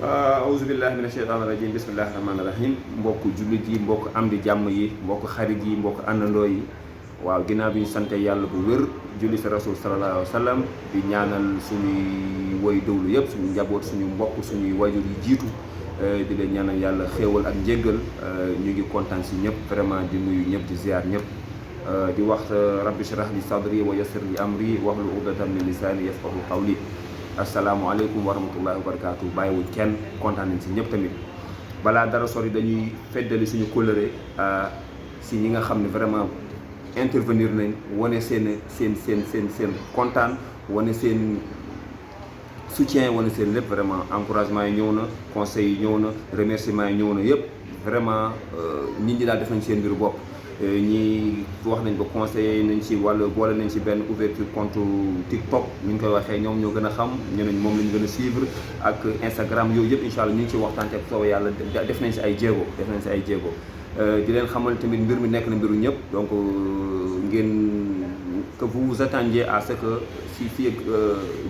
auzu billahi mina sheytaani rajim bismillahi rahmaani rahim mbokk jullit yi mbokk am di jàmm yi mbokk xarit yi mbokk àndandoo yi waaw ginnaaw bi ñu sante yàlla bu wér julli si rasul sallallahu alayhi wa sallam di ñaanal suñuy woy dawlu yëpp suñu njaboot suñu mbokk suñuy wayjur yi jiitu di leen ñaanal yàlla xéewal ak njéggal ñu ngi kontaan si ñëpp vraiment di nuyu ñëpp di ziar ñëpp di wax rabbi shrah li sadri wa yassir li amri wahlul uqdatan min lisani yafqahu qawli asalaamaaleykum wa rahmatullahi wa barakaatu bàyyiwuñ kenn kontaan nañ si ñëpp tamit balaa dara sori dañuy feddali suñu kóllëre si ñi nga xam ne vraiment intervenir nañ wane seen kontaan wane seen soutien wane seen lépp vraiment encouragement yi ñëw na conseils yi ñëw na remerciement yi ñëw na yëpp vraiment nit ñi daal def nañ seen mbiru bopp ñi wax nañ ba conseiller nañ ci wàllu boole nañ ci benn ouverture compte TikTok ni ñu koy waxee ñoom ñoo gën a xam ñeneen moom lañ gën a suivre ak Instagram yooyu yëpp incha allah ñu ngi ci waxtaan ak soo yàlla def nañ ci ay jéego di leen xamal tamit mbir mi nekk na mbiru ñëpp donc ngeen que vous vous attendiez à ce que si fii ak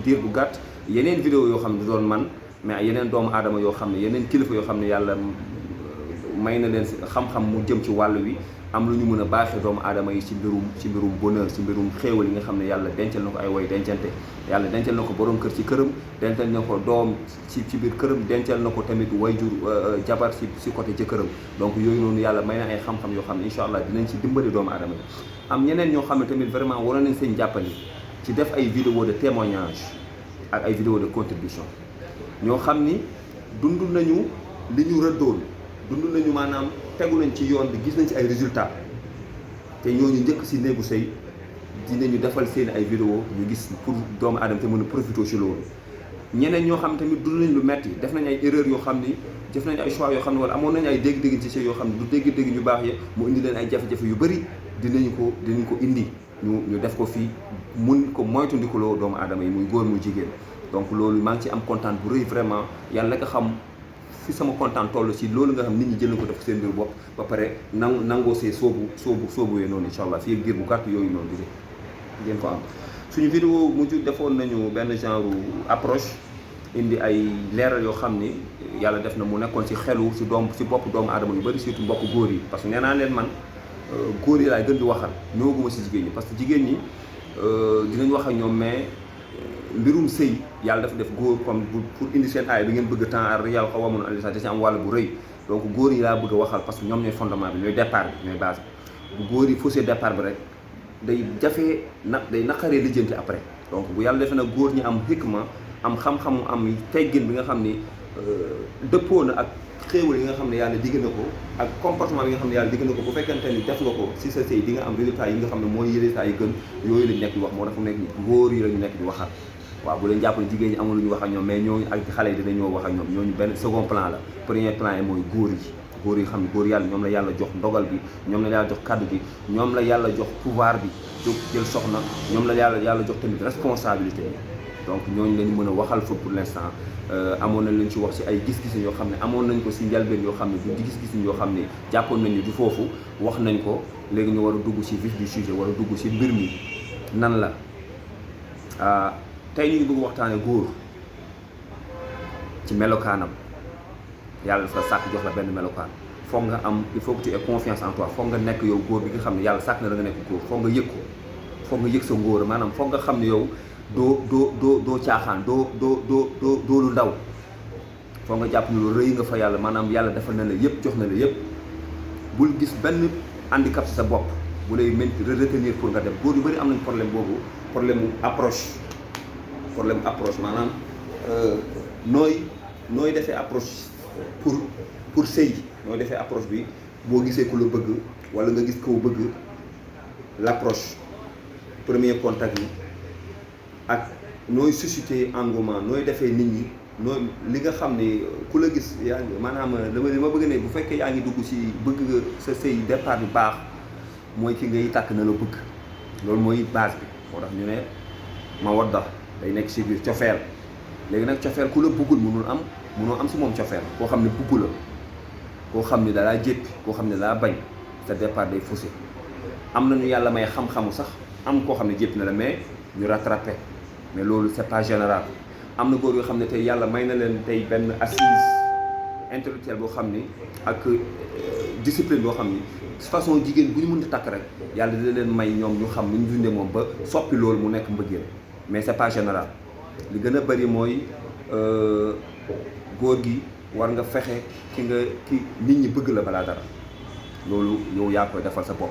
diir bu gàtt yeneen vidéo yoo xam ne du doon man mais yeneen doomu aadama yoo xam ne yeneen kilifa yoo xam ne yàlla may na leen xam-xam mu jëm ci wàll wi am lu ñu mën a baaxee doomu aadama yi ci mbirum bonheur ci mbirum xéewal yi nga xam ne yàlla dencal na ko ay woy dencante yàlla dencal na ko borom kër ci këram dencal na ko doom ci biir këram dencal na ko tamit wayjur jabar ci côté jëkkëram donc yooyu noonu yàlla may na ay xam-xam yoo xam ne incha allah dinañ ci dimbali doomu aadama yi am ñeneen ñoo xam ne tamit vraiment waroon nañ seen jàppale ci def ay vidéo de témoignage ak ay vidéo de contribution ñoo xam ni dund nañu li ñu rëddoon dund nañu maanaam tegu nañ ci yoon bi gis nañ ci ay résultats te ñooñu njëkk si néegu sëy dinañu defal seen ay vidéo ñu gis pour doomu aadama te mën a profité ci loolu ñeneen ñoo xam tamit dund nañ lu metti def nañ ay erreurs yoo xam ni def nañ ay choix yoo xam ne wala amoon nañ ay dégg-dégg ci sëy yoo xam ne du dégg-dégg ñu baax ya mu indi leen ay jafe-jafe yu bëri dinañ ko indi ñu def ko fii mun ko moytandikuloo doomu aadama yi muy góor muy jigéen donc loolu maa ngi ci am kontaan bu rëy vraiment yàlla nga xam fi sama kontaan toll si loolu nga xam nit ñi jël na ko def seen mbir bopp ba pare nangoo see soobu yee noonu incha allah fii ak diir bu gàtt yooyu noonu di ngeen ko am suñu vidéo mujj defoon nañu benn genre approche indi ay leeral yoo xam ni yàlla def na mu nekkoon ci xelu si bopp doomu aadama yu bëri surtout mbokk góor yi parce que nee naa leen man góor yi laay gën di waxal ñëwaguma si jigéen ñi parce que jigéen ñi dinañ wax ak ñoom mais mbirum sëy yàlla dafa def góor comme pour indi seen aay bi ngeen bëgg temps ar yàlla xaw amoon alisa da ci am wàll bu rëy donc góor yi laa bëgg a waxal parce que ñoom ñooy fondement bi ñooy départ bi ñooy base bi bu góor yi faussé départ bi rek day jafee day naqaree lijjanti après donc bu yàlla defee nag góor ñi am hikma am xam-xamu am teggin bi nga xam ni dëppoo na ak xéewal yi nga xam ne yàlla digg na ko ak comportement bi nga xam ne yàlla digg na ko bu fekkente ni def nga ko si sa sëy di nga am résultat yi nga xam ne mooy résultat yi gën yooyu lañ nekk di wax moo tax mu nekk ni góor yi lañu nekk di waxal waaw bu leen jàpp ne jigéen ñi amul lu ñu wax ak ñoom mais ñooñu ak xale yi dinañoo wax ak ñoom ñooñu benn second plan la premier plan yi mooy góor yi xam ne góor yàlla ñoom la yàlla jox ndogal bi ñoom la yàlla jox kaddu bi ñoom la yàlla jox pouvoir bi jóg jël soxna ñoom la yàlla jox tamit responsabilité bi donc ñooñu lañu mën a waxal fa pour l'instant amoon nañ leen ci wax ci ay gis-gis yoo xam ne amoon nañ ko ci njëlbeen yoo xam ne du gis-gis yoo xam ne jàppoon nañ ni du foofu wax nañ ko léegi ñu war a dugg ci vif du sujet war a dugg ci mbir mi nan la tey ñu ngi bëgg waxtaane góor ci melokaanam yàlla dafa sàkk jox la benn melokaan foog nga am il faut que tu aies confiance en toi foog nga nekk yow góor bi nga xam ne yàlla sàkk na da nga nekk góor foog nga yëg ko foog nga yëg sa ngóor maanaam foog nga xam ne yow doo caaxaan doo lu ndaw foog nga jàpp ne lu rëy nga fa yàlla maanaam yàlla defal na la yëpp jox na la yëpp bul gis benn handicap ci sa bopp bu lay retenir pour nga dem góor yu bëri am nañ problème boobu problème approche maanaam nooy defee approche pour sëy nooy defee approche bi boo gisee ku la bëgg wala nga gis koo bëgg l'approche premier contact yi ak nooy susciter engouement nooy defee nit ñi nooy li nga xam ne ku la gis yaa ngi maanaam li ma bëgg ne bu fekkee yaa ngi dugg ci bëgg sa sëy départ bi baax mooy ki ngay tàkk na la bëgg loolu mooy base bi moo tax ñu ne mawadda day nekk ci biir cofeel léegi nag cofeel ku la bëggul mënoo am ci moom cofeel koo xam ne bëggu la koo xam ne dalaa jéppi koo xam ne dalaa bañ sa départ day faussé am nañu yàlla may xam-xamu sax am koo xam ne jéppi na la mais ñu rattrapé mais loolu c'est pas général am na góor yoo xam ne tey yàlla may na leen tey benn assise intellectuelle boo xam ni ak discipline boo xam ni façon jigéen bu ñu mën a takk rek yàlla dina leen may ñoom ñu xam nu ñu dundee moom ba soppi loolu mu nekk mbëggeel mais c'est pas général. li gën a bëri mooy góor gi war nga fexe ki nit ñi bëgg la balaa dara loolu yow yaa koy defal sa bopp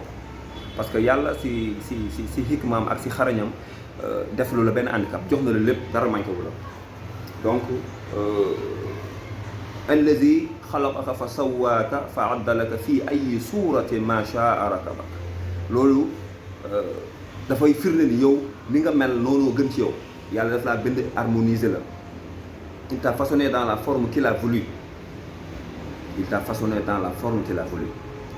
parce que yàlla si hikmaam ak si xarañam def lu la benn handicap jox na la lépp dara manqué wu la donc allazi xalaqaka fa sawwaaka fa addalaka fii ay suuratin ma shaa rakabak loolu dafay firnde ni yow li nga mel noonu gën ci yow yàlla daf laa bind harmoniser la il t'a façonné dans la forme qu'il a voulu il t'a façonné dans la forme qu'il a voulu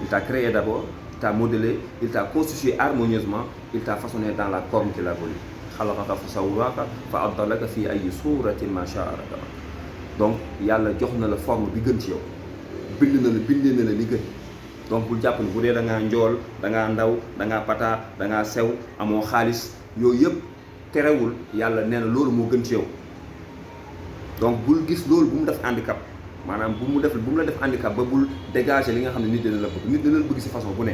il t'a créé d'abord il t'a modelé il t'a constitué harmonieusement il t'a façonné dans la forme qu'il a voulu xalaqaka fa sawwaaka fa addalaka fii ay suuratin ma shaa rakabak donc yàlla jox na la forme bi gën ci yow bind na la bindee na la li gën donc bul jàpp ni bu dee da ngaa njool da ngaa ndaw da ngaa pataa da ngaa sew amoo xaalis yooyu yëpp terewul yàlla nee na loolu moo gën ci yow donc bul gis loolu bu mu def handicap maanaam bu mu la def handicap ba bul dégager li nga xam ne nit dina la bëgg nit dina la bëgg si façon bu ne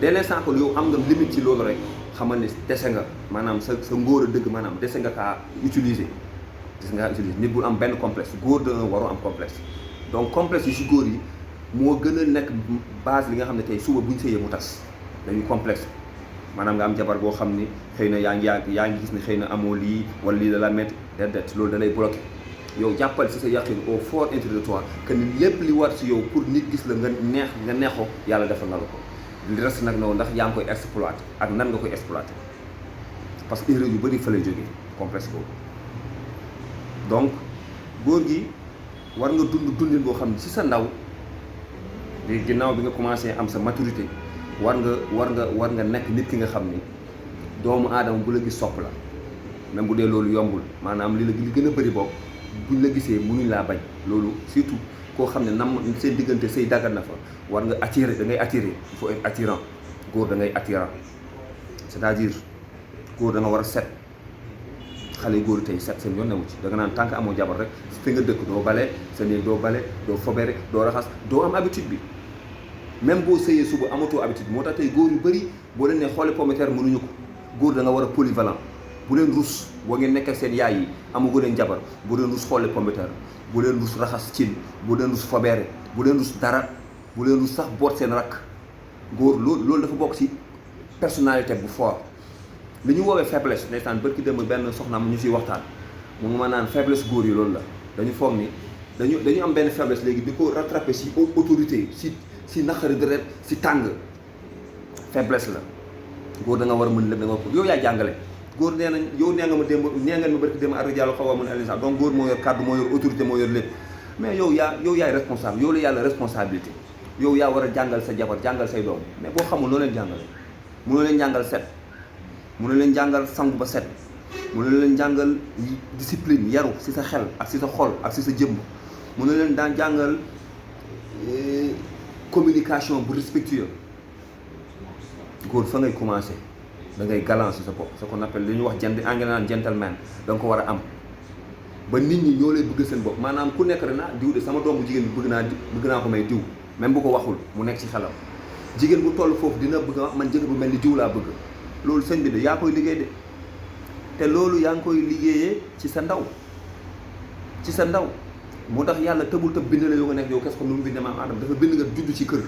dès l'instant que yow am nga limite ci loolu rek xamal ne dese nga maanaam sa ngóor a dëgg maanaam dese nga kaa utiliser nit bul am benn complexe góor da waroo am complexe donc complexe yi si góor yi moo gën a nekk base li nga xam ne tey suba buñ sëyee mu tas dañuy complexe maanaam nga am jabar boo xam ni xëy na yaa ngi gis ne xëy na amoo lii wala lii da la métti déedéet loolu da lay bloqué yow jàppal si sa yaqin au fort intérieur de toi que ni lépp li war si yow pour nit gis la nga neexoo yàlla defal na la ko li reste nag noonu ndax yaa ngi koy exploité ak nan nga koy exploité parce que erreur yu bëri fa lay jógee complexe boobu donc góor gi war nga dundin boo xam ne ci sa ndaw léegi ginnaaw bi nga commencé am sa maturité war nga nekk nit ki nga xam ni doomu aadama bu la gis sopp la même bu dee loolu yombul maanaam li gën a bëri boobu buñ la gisee mënuñ laa bañ loolu surtout koo xam ne seen diggante say daggal na fa war nga attirer da ngay attirer il faut être attirant góor da ngay attirant c'est-à-dire góor da nga war a set xale góor tey set seen yoon newu ci da nga naan tant que amoo jabar rek fi nga dëkk doo bale sa néeg doo bale doo fobere doo raxas doo am habitude bi même boo sëyee suba amatoo habitude moo tax tey góor yu bëri boo leen ne xoole pomme de terre mënuñu ko góor da nga war a polyvalent bu leen rus boo ngeen nekk ak seen yaay yi amagu leen jabar bu leen rus xoole pomme de terre bu leen rus raxas cin bu leen rus fobere bu leen rus dara bu leen rus sax boot seen rakk góor loolu dafa bokk ci personnalité bu fort li ñu woowee faiblesse ndeysaan bërki dem benn soxnaam ñu siy waxtaan mu ngi ma naan faiblesse góor yi loolu la dañu foog ni dañu am benn faiblesse léegi di ko rattraper ci autorité si naqari deret si tàng faiblesse la góor da nga war a mën lépp da nga ko yow yaay jàngale góor nee nañ yow nee nga ma bërki démb ar-rijaalu qawwaamuuna 'ala n-nisaa donc góor moo yor kàddu moo yor autorité moo yor lépp mais yow yaay responsable yow la yàlla responsabilité yow yaa war a jàngal sa jabar jàngal say doom mais boo xamul noo leen jàngale mënoo leen jàngal set mënoo leen jàngal sangu ba set mënoo leen jàngal discipline yaru si sa xel ak si sa xol ak si sa jëmm mënoo leen daan jàngal communication bu respectueux góor fa ngay commencé da ngay galant si sa bopp ce qu'on appelle li ñuy wax anglais naan gentleman da nga ko war a am ba nit ñi ñoo lay bëgg seen bopp maanaam ku nekk rek na diw de sama doom bu jigéen bi bëgg naa ko may diw même bu ko waxul mu nekk ci xelam jigéen bu toll foofu dina bëgg a man jëkkër bu mel ni diw laa bëgg loolu sëñ bi de yaa koy liggéey de te loolu yaa ngi koy liggéeyee ci sa ndaw moo tax yàlla tëbul tëb bind la yow nga nekk yow kes ko nu mu bindee maam Adama dafa bind nga judd ci kër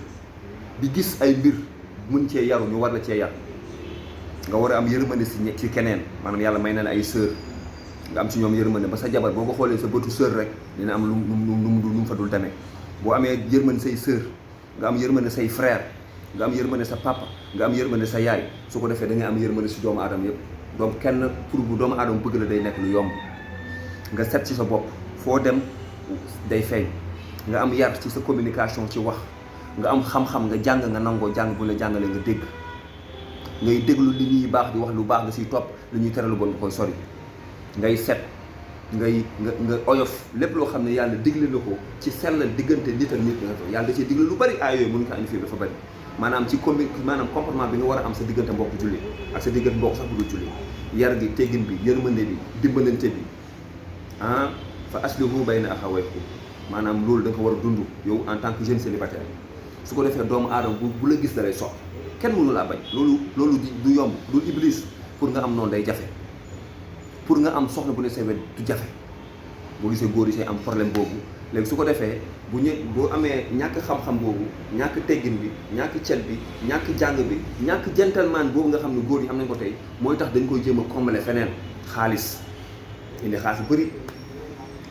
di gis ay mbir mën cee yaru ñu war la cee yar nga war a am yërmande ci keneen maanaam yàlla may na la ay sœur nga am ci ñoom yërmande ba sa jabar boo ko xoolee sa bëtu sœur rek dina am lu mu fa dul demee boo amee yërmande say sœur nga am yërmande say frère nga am yërmande sa papa nga am yërmande sa yaay su ko defee da ngay am yërmande si doomu aadama yëpp donc kenn pour bu doomu aadama bëgg la day nekk lu yomb nga set ci sa bopp foo dem day feeñ nga am yar ci sa communication ci wax nga am xam-xam nga jàng nga nangoo jàng bu la jàngalee nga dégg ngay déglu li ñuy baax di wax lu baax nga siy topp li ñuy tere lu bon nga koy sori ngay set nga oyof lépp loo xam ne yàlla digle na ko ci sellal diggante nit ak nit nga ko yàlla da cee digle lu bari ay yooyu mënuñu ko indi fii dafa bari maanaam ci comportement bi nga war a am sa diggante mbokk julli ak sa diggante mbokk sax bu dul julli yar gi teggin bi yërmande bi dimbalante bi ah fa aslihu bayna axawaykum maanaam loolu da nga ko war a dund yow en tant que jeune célibataire su ko defee doomu aadama bu la gis da lay sopp kenn mënu laa bañ loolu du yomb du iblis pour nga am noonu day jafe pour nga am soxna bu ne sa wet du jafe boo gisee góor yi say am problème boobu léegi su ko defee boo amee ñàkk xam-xam boobu ñàkk teggin bi ñàkk cet bi ñàkk jàng bi ñàkk gentleman boobu nga xam ne góor yi am nañ ko tey mooy tax dañ koy jéem a combler feneen xaalis indi xaalis bu bëri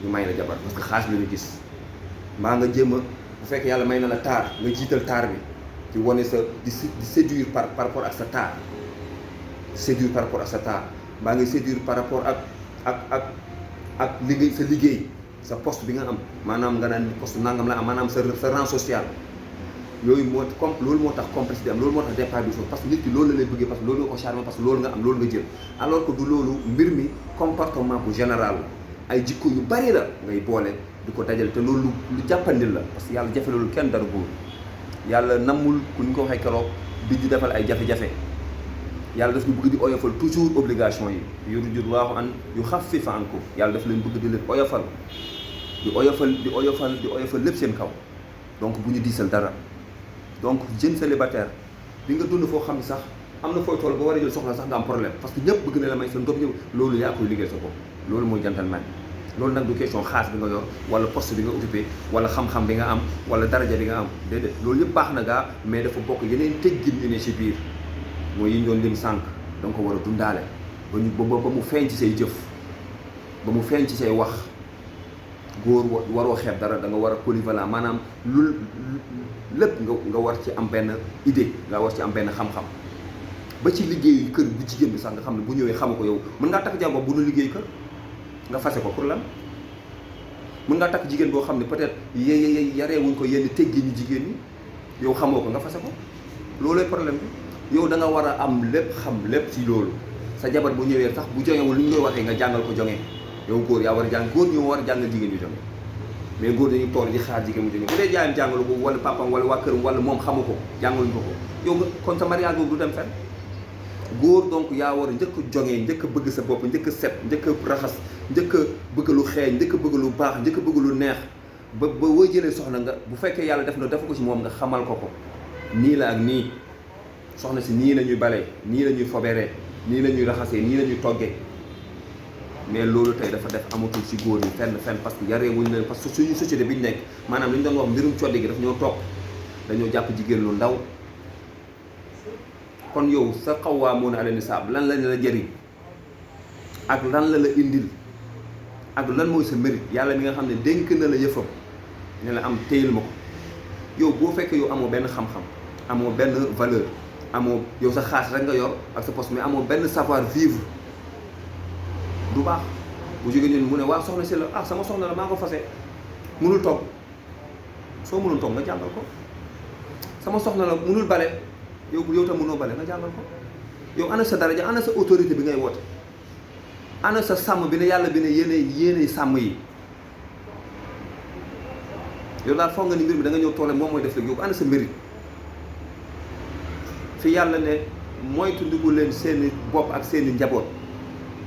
ñu may la jabar parce que xaalis la ñu gis mbaa nga jéem a bu fekkee yàlla may na la taar nga jiital taar bi ci wane sa di séduire par rapport ak sa taar séduire par rapport ak sa taar mbaa ngay séduire par rapport ak liggéey sa liggéey sa poste bi nga am maanaam nga naan poste nangam la am maanaam sa rang social yooyu loolu moo tax complicité am loolu moo tax départ du parce que nit ki loolu la lay bëggee parce que loolu nga ko charmé parce que loolu nga am loolu nga jël alors que du loolu mbir mi comportement bu général la ay jikko yu bari la ngay boole di ko dajale te loolu lu jàppandil la parce que yàlla jafe loolu kenn dara góor yàlla nammul ku ñu ko waxee keroog di defal ay jafe-jafe yàlla daf ñu bëgg di oyofal toujours obligation yi yuridullahu an yuxaffifa ankum yàlla daf leen bëgg di leen oyofal di oyofal lépp seen kaw donc bu ñu diisal dara donc jeune célibataire di nga dund foo xam ne sax am na fooy toll ba war a jël soxla sax nga am problème parce que ñëpp bëgg na la may seen doom ñëpp loolu yaa koy liggéey sa bopp loolu mooy gentleman loolu nag du question xaas bi nga yor wala poste bi nga occupé wala xam-xam bi nga am wala daraja bi nga am déedéet loolu yëpp baax na gaa mais dafa bokk yeneen teggin ñu ne ci biir mooy yi ñu doon lim sànq da nga ko war a dundaale ba mu feeñ ci say jëf ba mu feeñ ci say wax góor waroo xeeb dara da nga war a polyvalent maanaam lépp nga war ci am benn idée nga war ci am benn xam-xam ba ci liggéeyu kër bu jigéen bi sax nga xam ne bu ñëwee xamu ko yow mën ngaa takk jàmm bu nu liggéey kër nga fase ko pour lan mën ngaa takk jigéen boo xam ne peut-être yareewuñ ko yenn teggi ñu jigéen ñi yow xamoo ko nga fase ko loolooy problème bi yow da nga war a am lépp xam lépp ci loolu sa jabar bu ñëwee sax bu joŋewul li ñu koy waxee nga jàngal ko joŋe yow góor yaa war a jàng góor ñoo war a jàngal jigéen ñu joŋe mais góor dañuy toog di xaar jigéen mu joŋe bu dee jaayam jàngalu ko wala papam wala waa këram wala moom xamu ko jàngaluñ ko yow nga kon sa mariage boobu du dem fenn góor donc yaa war a njëkk a joŋee njëkk a bëgg sa bopp njëkk a set njëkk a raxas njëkk a bëgg lu xeeñ njëkk a bëgg lu baax njëkk a bëgg lu neex ba boo jëlee soxna nga bu fekkee yàlla def na dafa ko ci moom nga xamal ko nii la ak nii soxna si nii la ñuy balee nii la ñuy foberee nii la ñuy raxasee nii la ñuy toggee mais loolu tey dafa def amatul ci góor ñi fenn parce que yaree wuñ leen parce que suñu société bi ñu nekk maanaam li ñu doon wax mbirum coddi gi daf ñoo topp dañoo jàpp jigéen lu ndaw kon yow sa xawwaamuuna ala nisaa lan la la jëriñ ak lan la indil ak lan mooy sa mérite yàlla mi nga xam ne dénk na la yëfam ne la am téyel ma ko yow boo fekkee yow amoo benn xam-xam amoo benn valeur amoo yow sa xaas rek nga yor ak sa poste mais amoo benn savoir vivre du baax bu jógee ñun mu ne waa soxna si la sama soxna la maa ko fase mënul toog soo mënul toog nga jàngal ko sama soxna la mënul bale yow tam mënoo bale nga jàngal ko yow ana sa daraja ana sa autorité bi ngay woote ana sa sàmm bi ne yàlla bi ne yéene sàmm yi yow daal foog nga ni mbir mi da nga ñëw toole moom mooy def la yow ana sa mérite fi yàlla ne moytu ndigu leen seeni bopp ak seeni njaboot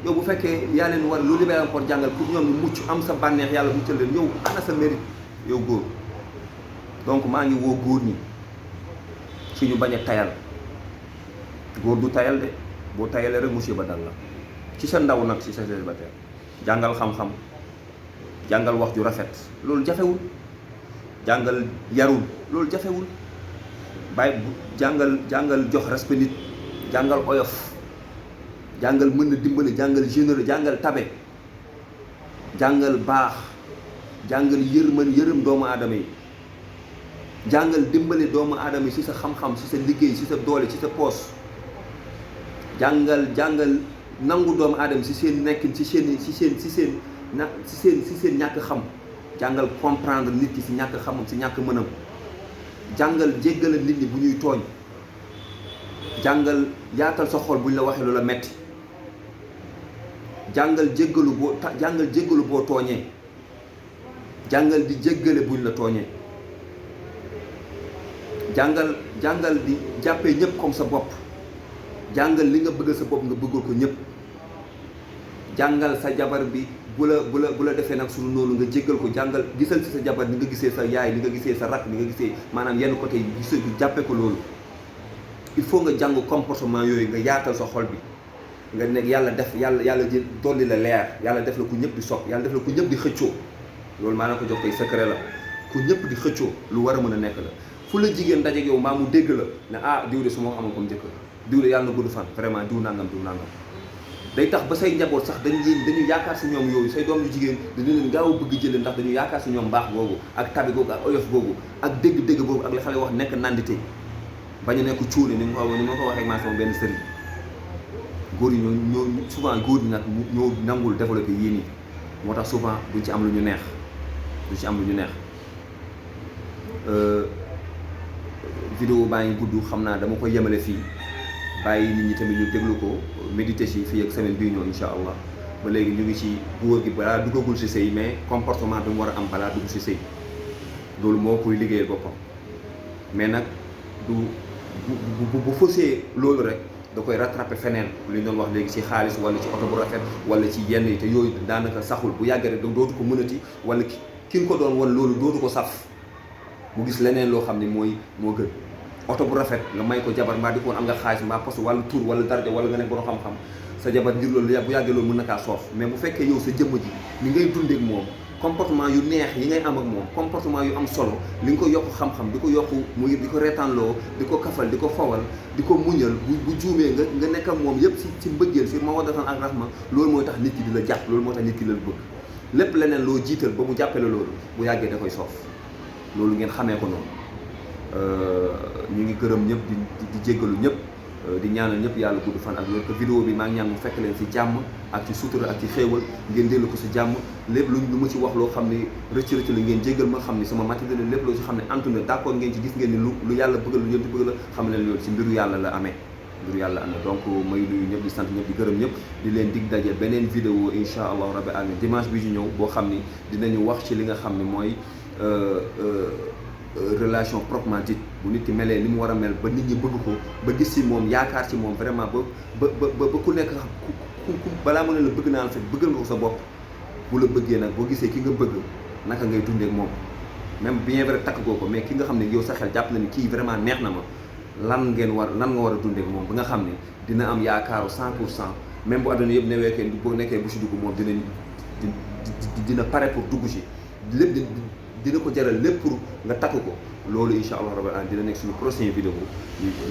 yow bu fekkee yaa leen war lu libéré encore jàngal pour ñoom ñu mucc am sa bànneex yàlla muccal leen yow ana sa mérite yow góor donc maa ngi woo góor ñi ci ñu bañ a tayal góor du tayal de boo tayalee rek musiba dal la ci sa ndaw nag ci sa célibataire jàngal xam-xam jàngal wax ju rafet loolu jafewul jàngal yarul loolu jafewul bàyyi jàngal jox respect nit jàngal oyof jàngal mën na dimbali jàngal généreux jàngal tabe jàngal baax jàngal yërëm doomu aadama yi jàngal dimbali doomu aadama yi ci sa xam-xam ci sa liggéey ci sa doole ci sa poos jàngal nangu doomu aadama ci seen nekkin ci seen ñàkk xam jàngal comprendre nit ki ci ñàkk xamam ci ñàkk mënam jàngal jéggala nit ñi bu ñuy tooñ jàngal yaatal sa xol buñ la waxee lu la metti jàngal jéggalu boo tooñee jàngal di jéggale buñ la tooñee jàngal di jàppee ñëpp comme sa bopp jàngal li nga bëggal sa bopp nga bëggal ko ñëpp jàngal sa jabar bi bu la defee nag suñu noonu nga jéggal ko, jàngal gisal ci sa jabar ni nga gisee sa yaay, ni nga gisee sa rakk, ni nga gisee maanaam yenn côté yi gis jàppee ko loolu. il faut nga jàng comportement yooyu, nga yaatal sa xol bi, nga nekk yàlla def yàlla jël dolli la leer, yàlla def la ku ñëpp di sopp, yàlla def la ku ñëpp di xëccoo. loolu maanaam ko jox tey secret la, ku ñëpp di xëccoo lu war a mën a nekk la. fu la jigéen dajeeg yow mbaa mu dégg la ne ah diw de su ma ko amoon comme jëkkër, diw de yàlla na gudd fan vraiment diw nangam day tax ba say njaboot sax dañu yaakaar si ñoom yooyu, say doom yu jigéen dañu leen gaaw a bëgg jëlee ndax dañu yaakaar si ñoom mbaax googu ak tabi googu ak oyof googu ak dégg-dégg boobu ak li xale wax nekk nandite bañ a nekk cuune ni ma ko waxee maa sama benn sëriñ. góor yi ñoo souvent góor ñi nag ñoo nangul développé yii nii moo tax souvent duñ ci am lu ñu neex vidéo baa ngi gudd, xam naa dama koy yemale fii bàyyi nit ñi tamit ñu déglu ko méditer ci fii ak semaine bii ñëw insha allah. ba léegi ñu ngi ci góor gi balaa duggagul ci sëy, mais comportement bi mu war a am balaa dugg ci sëy loolu moo koy liggéeyal boppam. mais nag bu faussé loolu rek da koy rattraper feneen, li ñu doon wax léegi ci xaalis wala ci oto bu rafet wala ci yenn yi, te yooyu daanaka saxul. bu yàggee rek dootu ko mënati, wala ki nga ko doon wan loolu dootu ko saf, mu gis leneen loo xam ne moo gën. oto bu rafet nga may ko jabar mbaa di ko woon am nga xaalis mbaa poste wala tur wala daraja wala nga nekk borom xam-xam, sa jabar ngir loolu bu yàggee loolu mën na kaa soof. mais bu fekkee yow sa jëmm ji ni ngay dundee ak moom, comportement yu neex yi ngay am ak moom, comportement yu am solo, li nga ko yokk xam-xam, di ko yokk muy di ko reetaanloo, di ko kafal, di ko fawal, di ko muñal, bu juumee nga nekk ak moom yëpp ci mbëggeel, ci mawaddatan ak rahma, loolu mooy tax nit ki di la jàpp, loolu moo tax nit ki la bëgg. lépp leneen loo jiital ba mu jàppale loolu bu yàggee da koy soof. loolu ngeen xamee ko noonu. ñu ngi gërëm ñëpp di jéggalu ñëpp, di ñaanal ñëpp yàlla gudd fan ak wér. vidéo bi maa ngi ñaan mu fekk leen ci jàmm ak ci sutura ak ci xéewal, ngeen dellu ko ci jàmm. lépp lu ma ci wax loo xam ne rëcc la ngeen jéggal ma, xam ne sama matériel la, lépp loo ci xam ne antu na d'accord ngeen ci, gis ngeen ni lu yàlla bëgg lu yënti bëgg la, xam leen loolu ci mbiru yàlla la amee, mbiru yàlla amee. donc may nuyu ñëpp, di sant ñëpp, di gërëm ñëpp, di leen dig daje beneen vidéo insha allah rabbi alamin dimanche bi ñu ñëw, boo xam ni dinañu wax ci li nga xam ne mooy relation proprement dite. bu nit ki melee li mu war a mel ba nit ñi bëgg ko, ba gis ci moom yaakaar ci moom vraiment ba ku nekk balaa mu ne la bëgg naa la fekk bëggal nga ko sa bopp. bu la bëggee nag boo gisee ki nga bëgg naka ngay dundee ak moom, même bien vrai takk goo ko, mais ki nga xam ne yow sa xel jàpp na ni kii vraiment neex na ma, lan nga war a dundee ak moom ba nga xam ne dina am yaakaaru 100%. même bu àdduna yëpp newee kenn boo nekkee bu si dugg moom dina pare pour dugg ci lépp, dina ko jaral lépp pour nga takk ko. loolu incha allah rabbil alamin dina nekk suñu prochaine vidéo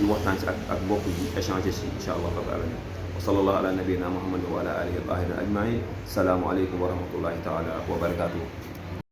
ñu waxtaan ci ak mbokk yi, échanger ci incha allah rabbil alamin. wa sallallahu ala nabiyyina muhammadin wa ala alihi wa sahbihi ajmain. salaamu aleykum wa rahmatullahi taala wa barakatuh.